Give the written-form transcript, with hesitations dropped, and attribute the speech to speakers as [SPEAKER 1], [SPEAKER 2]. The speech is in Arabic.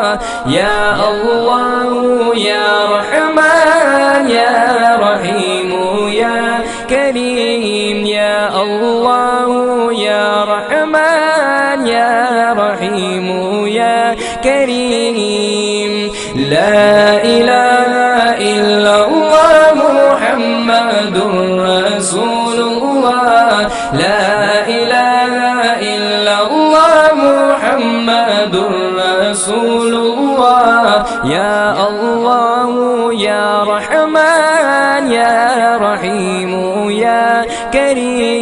[SPEAKER 1] يا الله يا رحمن يا رحيم يا كريم يا الله يا رحمن يا رحيم يا كريم لا إله إلا الله محمد رسول الله لا إله إلا الله محمد رسول الله يا الله يا رحمن يا رحيم يا كريم